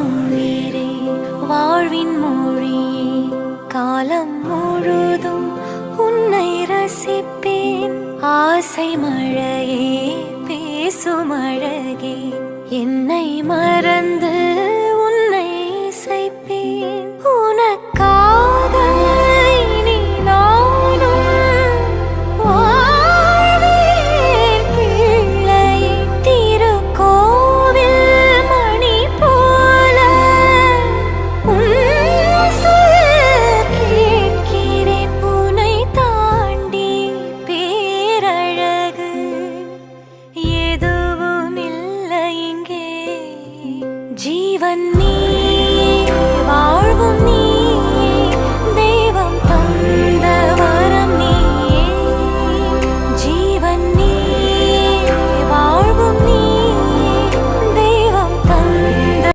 உயிரே வாழ்வின் மொழியே காலம் முழுதும் உன்னை ரசிப்பேன். ஆசை மழையே பேசும் அழகே என்னை மறந்து உன்னை இசைப்பேன். உனக்காக இனி நானும் வாழ்வேன் பிள்ளையே. திருக்கோவில் மணி போல உன் சொல் கேட்கிறேன். உன்னை தாண்டி பேரழகு எதுவும் இல்லை இங்கே. ஜீவன் நீ